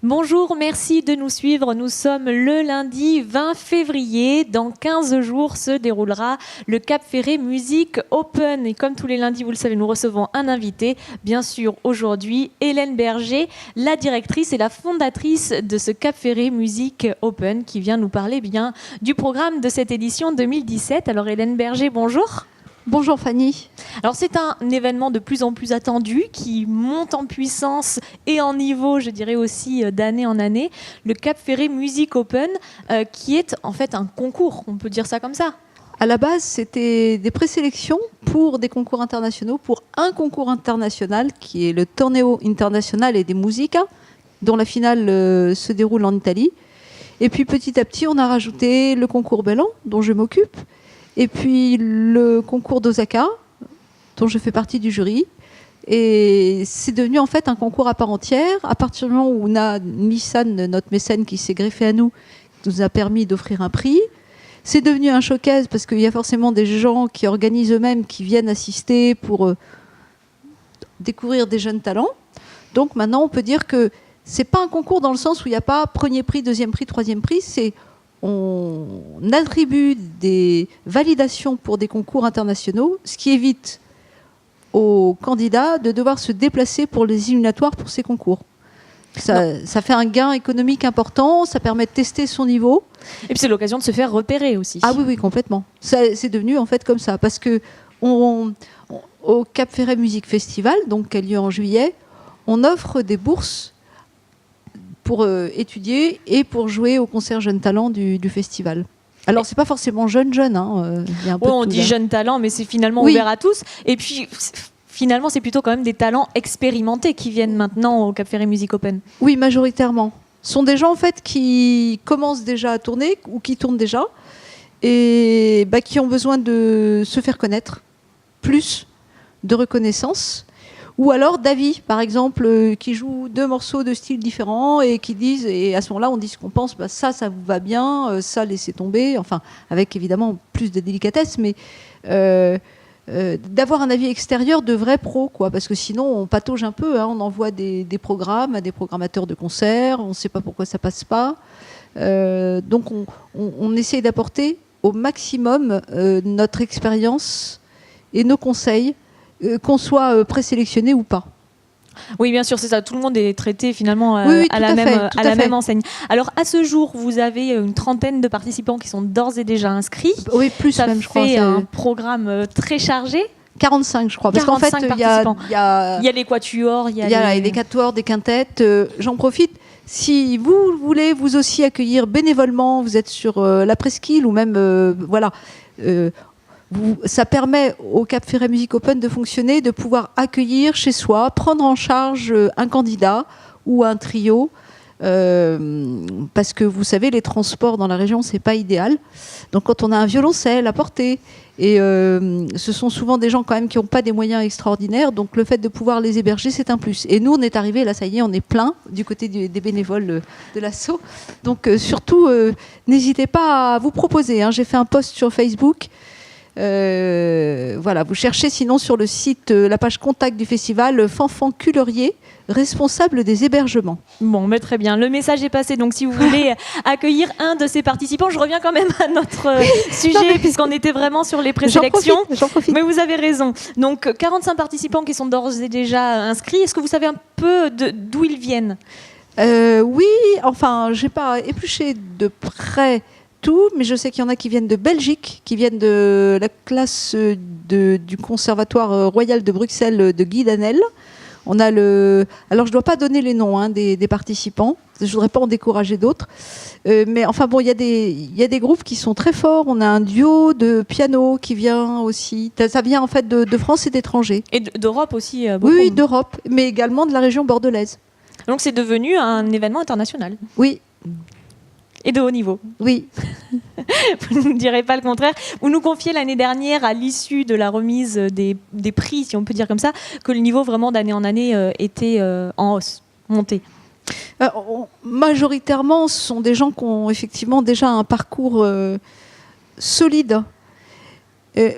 Bonjour, merci de nous suivre. Nous sommes le lundi 20 février. Dans 15 jours se déroulera le Cap Ferré Music Open. Et comme tous les lundis, vous le savez, nous recevons un invité. Bien sûr, aujourd'hui, Hélène Berger, la directrice et la fondatrice de ce Cap Ferré Music Open qui vient nous parler bien du programme de cette édition 2017. Alors Hélène Berger, bonjour. Bonjour Fanny. Alors c'est un événement de plus en plus attendu qui monte en puissance et en niveau, je dirais aussi d'année en année. Le Cap Ferré Music Open qui est en fait un concours, on peut dire ça comme ça. À la base, c'était des présélections pour des concours internationaux, pour un concours international qui est le Torneo Internazionale de Musica, dont la finale se déroule en Italie. Et puis petit à petit, on a rajouté le concours Bellan, dont je m'occupe, et puis le concours d'Osaka, dont je fais partie du jury. Et c'est devenu en fait un concours à part entière. À partir du moment où on a Nissan, notre mécène, qui s'est greffé à nous, qui nous a permis d'offrir un prix. C'est devenu un showcase parce qu'il y a forcément des gens qui organisent eux-mêmes, qui viennent assister pour découvrir des jeunes talents. Donc maintenant, on peut dire que c'est pas un concours dans le sens où il n'y a pas premier prix, deuxième prix, troisième prix. On attribue des validations pour des concours internationaux, ce qui évite aux candidats de devoir se déplacer pour les éliminatoires pour ces concours. Ça fait un gain économique important, ça permet de tester son niveau. Et puis c'est l'occasion de se faire repérer aussi. Ah oui, complètement. C'est devenu en fait comme ça, parce que au Cap Ferré Music Festival, donc qui a lieu en juillet, on offre des bourses pour étudier et pour jouer au concert Jeunes Talents du festival. Alors, c'est pas forcément jeune, hein, y a un peu on de dit jeunes talents, mais c'est finalement ouvert à tous. Et puis, finalement, c'est plutôt quand même des talents expérimentés qui viennent maintenant au Cap Ferré Music Open. Oui, majoritairement. Ce sont des gens, en fait, qui commencent déjà à tourner ou qui tournent déjà et qui ont besoin de se faire connaître, plus de reconnaissance. Ou alors d'avis, par exemple, qui jouent 2 morceaux de styles différents et qui disent, et à ce moment-là, on dit ce qu'on pense, ça vous va bien, ça, laissez tomber, enfin, avec évidemment plus de délicatesse, mais d'avoir un avis extérieur de vrais pros, quoi, parce que sinon, on patauge un peu, hein, on envoie des programmes à des programmateurs de concerts, on ne sait pas pourquoi ça passe pas. Donc, on essaye d'apporter au maximum notre expérience et nos conseils, qu'on soit présélectionné ou pas. Oui, bien sûr, c'est ça. Tout le monde est traité finalement à la même enseigne. Alors, à ce jour, vous avez une trentaine de participants qui sont d'ores et déjà inscrits. Oui, plus ça même, je crois. Ça fait un programme très chargé. 45, je crois. Parce qu'en fait, il y a les quatuors, il y a les quatuors, des quintettes. J'en profite. Si vous voulez vous aussi accueillir bénévolement, vous êtes sur la presqu'île ou même, ça permet au Cap Ferré Music Open de fonctionner, de pouvoir accueillir chez soi, prendre en charge un candidat ou un trio, parce que vous savez, les transports dans la région, c'est pas idéal. Donc quand on a un violoncelle à porter, et ce sont souvent des gens quand même qui n'ont pas des moyens extraordinaires, donc le fait de pouvoir les héberger, c'est un plus. Et nous, on est arrivés, là, ça y est, on est plein du côté des bénévoles de l'asso. Donc surtout, n'hésitez pas à vous proposer. J'ai fait un post sur Facebook. Vous cherchez sinon sur le site, la page contact du festival, Fanfan Cullerier, responsable des hébergements. Bon, mais très bien. Le message est passé. Donc, si vous voulez accueillir un de ces participants, je reviens quand même à notre sujet, puisqu'on était vraiment sur les présélections. J'en profite. Mais vous avez raison. Donc, 45 participants qui sont d'ores et déjà inscrits. Est-ce que vous savez un peu d'où ils viennent ? Oui, enfin, j'ai pas épluché de près tout, mais je sais qu'il y en a qui viennent de Belgique, qui viennent de la classe du Conservatoire Royal de Bruxelles de Guy Danel. On a alors je ne dois pas donner les noms des participants, je ne voudrais pas en décourager d'autres, mais enfin bon, il y a des groupes qui sont très forts. On a un duo de piano qui vient aussi, ça vient en fait de France et d'étrangers. Et d'Europe aussi beaucoup. Oui, d'Europe, mais également de la région bordelaise. Donc c'est devenu un événement international. Oui. Et de haut niveau. Oui. Vous ne direz pas le contraire. Vous nous confiez l'année dernière, à l'issue de la remise des prix, si on peut dire comme ça, que le niveau vraiment d'année en année était en hausse, monté. Majoritairement, ce sont des gens qui ont effectivement déjà un parcours solide,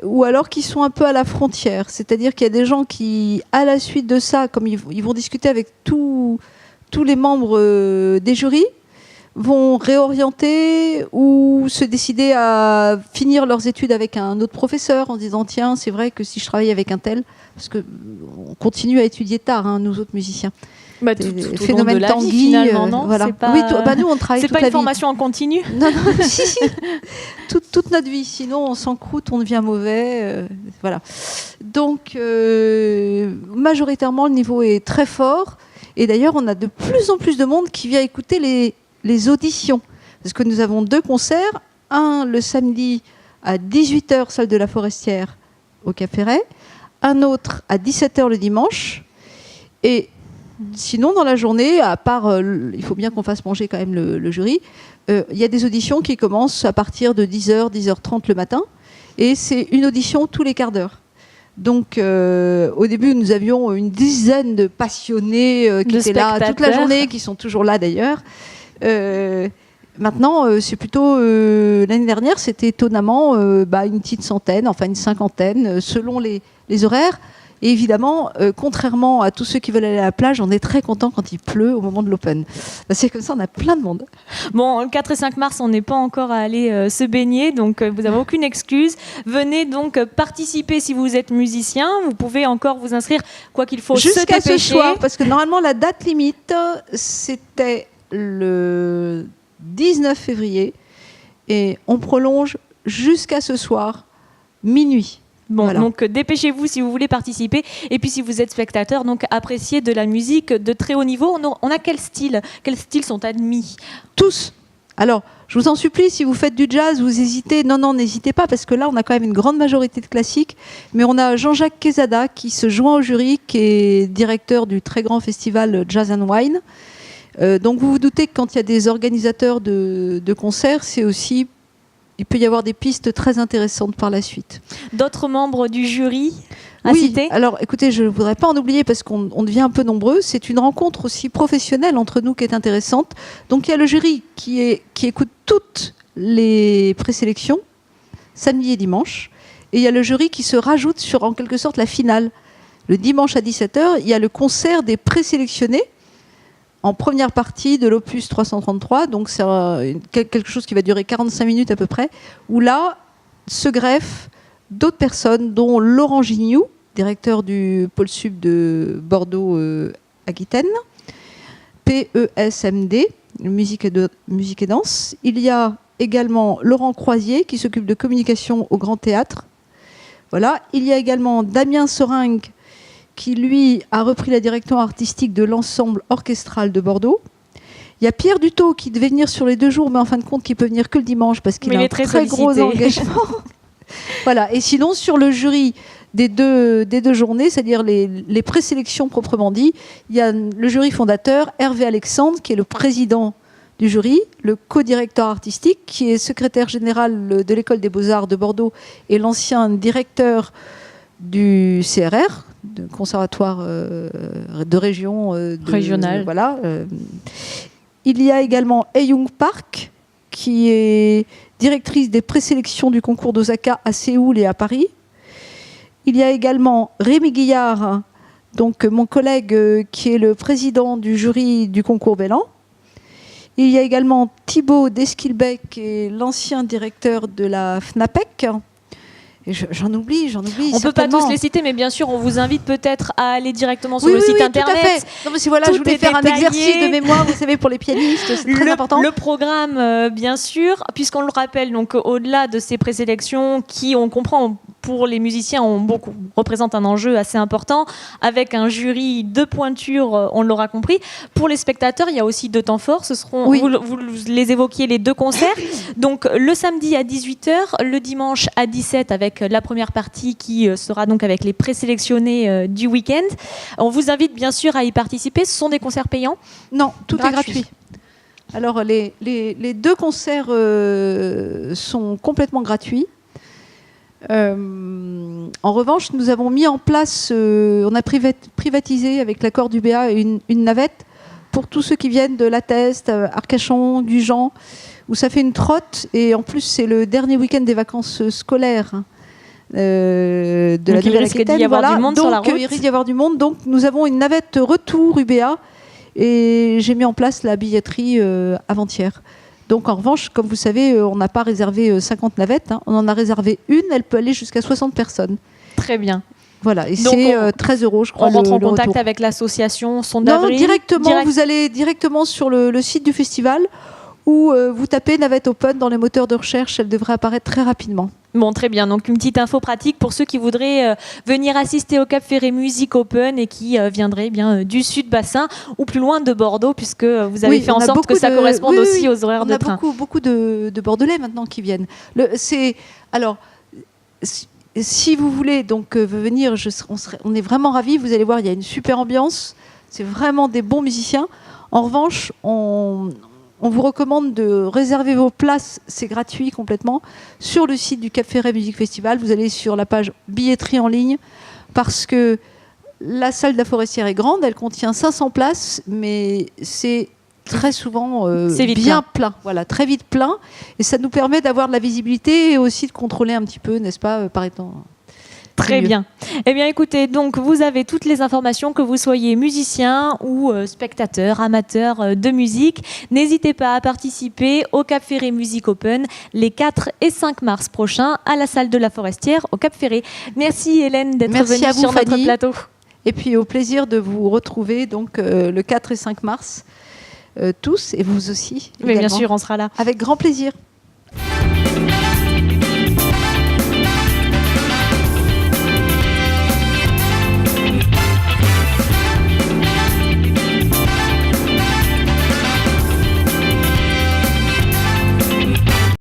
ou alors qui sont un peu à la frontière. C'est-à-dire qu'il y a des gens qui, à la suite de ça, comme ils vont discuter avec tous tous les membres des jurys vont réorienter ou se décider à finir leurs études avec un autre professeur en disant tiens, c'est vrai que si je travaille avec un tel, parce qu'on continue à étudier tard, hein, nous autres musiciens. Bah, tout phénomène Tanguy, finalement, non, voilà. Pas, oui, nous on travaille toute la vie. C'est pas une formation en continu. Non, si. toute notre vie, sinon on s'encroute, on devient mauvais, voilà. Donc majoritairement le niveau est très fort, et d'ailleurs on a de plus en plus de monde qui vient écouter les auditions, parce que nous avons 2 concerts, un le samedi à 18h, salle de la Forestière au Cap Ferret, un autre à 17h le dimanche, et sinon dans la journée, à part, il faut bien qu'on fasse manger quand même le jury, il y a des auditions qui commencent à partir de 10h, 10h30 le matin, et c'est une audition tous les quarts d'heure. Donc, au début, nous avions une dizaine de passionnés qui étaient là toute la journée, qui sont toujours là d'ailleurs. Maintenant, c'est plutôt l'année dernière, c'était étonnamment une petite centaine, enfin une cinquantaine, selon les horaires. Et évidemment, contrairement à tous ceux qui veulent aller à la plage, on est très content quand il pleut au moment de l'Open. C'est comme ça, on a plein de monde. Bon, le 4 et 5 mars, on n'est pas encore allé se baigner, donc vous n'avez aucune excuse. Venez donc participer si vous êtes musicien. Vous pouvez encore vous inscrire, quoi qu'il faut se dépêcher. Jusqu'à ce soir, parce que normalement, la date limite, c'était le 19 février. Et on prolonge jusqu'à ce soir, minuit. Bon, voilà. Donc dépêchez-vous si vous voulez participer. Et puis si vous êtes spectateur, donc appréciez de la musique de très haut niveau. On a quel style? Quels styles sont admis? Tous. Alors, je vous en supplie, si vous faites du jazz, vous hésitez. Non, n'hésitez pas, parce que là, on a quand même une grande majorité de classiques. Mais on a Jean-Jacques Quesada qui se joint au jury, qui est directeur du très grand festival Jazz and Wine. Donc vous vous doutez que quand il y a des organisateurs de concerts, c'est aussi... Il peut y avoir des pistes très intéressantes par la suite. D'autres membres du jury à oui, citer? Alors écoutez, je ne voudrais pas en oublier parce qu'on devient un peu nombreux. C'est une rencontre aussi professionnelle entre nous qui est intéressante. Donc il y a le jury qui écoute toutes les présélections, samedi et dimanche. Et il y a le jury qui se rajoute sur en quelque sorte la finale. Le dimanche à 17h, il y a le concert des présélectionnés en première partie de l'opus 333, donc c'est quelque chose qui va durer 45 minutes à peu près, où là se greffent d'autres personnes, dont Laurent Gignoux, directeur du pôle sub de Bordeaux-Aquitaine, PESMD, musique et danse. Il y a également Laurent Croisier, qui s'occupe de communication au Grand Théâtre. Voilà. Il y a également Damien Soringue, qui, lui, a repris la direction artistique de l'ensemble orchestral de Bordeaux. Il y a Pierre Dutot, qui devait venir sur les 2 jours, mais en fin de compte, qui peut venir que le dimanche, parce qu'il a un très gros engagement. Voilà. Et sinon, sur le jury des deux journées, c'est-à-dire les présélections proprement dit, il y a le jury fondateur, Hervé Alexandre, qui est le président du jury, le co-directeur artistique, qui est secrétaire général de l'École des Beaux-Arts de Bordeaux et l'ancien directeur du CRR, de conservatoire de région régional. Voilà. Il y a également Hye-Young Park, qui est directrice des présélections du concours d'Osaka à Séoul et à Paris. Il y a également Rémi Guillard, donc mon collègue qui est le président du jury du concours Bellan. Il y a également Thibaut Desquilbec, qui est l'ancien directeur de la FNAPEC. J'en oublie. On ne peut pas tous les citer, mais bien sûr, on vous invite peut-être à aller directement sur le site internet. Tout à fait. Non, mais voilà, je voulais faire un exercice de mémoire, vous savez, pour les pianistes, c'est très important. Le programme, bien sûr, puisqu'on le rappelle, donc au-delà de ces présélections qui, on comprend, pour les musiciens, représentent un enjeu assez important, avec un jury de pointure, on l'aura compris. Pour les spectateurs, il y a aussi 2 temps forts. Ce seront, vous les évoquiez, les 2 concerts. Donc le samedi à 18h, le dimanche à 17h, avec la première partie qui sera donc avec les présélectionnés du week-end. On vous invite bien sûr à y participer. Ce sont des concerts payants? Non, tout est gratuit. Alors les 2 concerts sont complètement gratuits. En revanche, nous avons mis en place, on a privatisé avec l'accord du BA une navette pour tous ceux qui viennent de La Teste, Arcachon, Gujan, où ça fait une trotte, et en plus c'est le dernier week-end des vacances scolaires de la Nouvelle-Aquitaine. Il risque d'y avoir du monde sur la route. Il risque d'y avoir du monde, donc nous avons une navette retour UBA, Et j'ai mis en place la billetterie avant-hier. Donc en revanche, comme vous savez, on n'a pas réservé 50 navettes, hein. On en a réservé une, elle peut aller jusqu'à 60 personnes. Très bien. Voilà, et c'est 13 €, je crois. On rentre en contact retour. avec l'association Son Non, d'Avril. directement, vous allez directement sur le site du festival où vous tapez Navette Open dans les moteurs de recherche, elle devrait apparaître très rapidement. Bon, très bien. Donc, une petite info pratique pour ceux qui voudraient venir assister au Cap Ferret Music Open et qui viendraient bien du Sud Bassin ou plus loin de Bordeaux, puisque vous avez fait en sorte que ça corresponde aussi aux horaires de train. On a beaucoup de Bordelais maintenant qui viennent. Alors, si vous voulez donc venir, on est vraiment ravis. Vous allez voir, il y a une super ambiance. C'est vraiment des bons musiciens. En revanche, on vous recommande de réserver vos places, c'est gratuit complètement, sur le site du Cap Ferret Music Festival. Vous allez sur la page billetterie en ligne, parce que la salle de la Forestière est grande, elle contient 500 places, mais c'est très souvent bien plein. Voilà, très vite plein. Et ça nous permet d'avoir de la visibilité et aussi de contrôler un petit peu, n'est-ce pas, par étant... Très bien. Eh bien, écoutez, donc vous avez toutes les informations, que vous soyez musicien ou spectateur, amateur de musique. N'hésitez pas à participer au Cap Ferret Music Open les 4 et 5 mars prochains à la salle de la Forestière au Cap Ferret. Merci Hélène d'être venue sur notre plateau. Et puis au plaisir de vous retrouver donc le 4 et 5 mars tous, et vous aussi. Mais bien sûr, on sera là. Avec grand plaisir.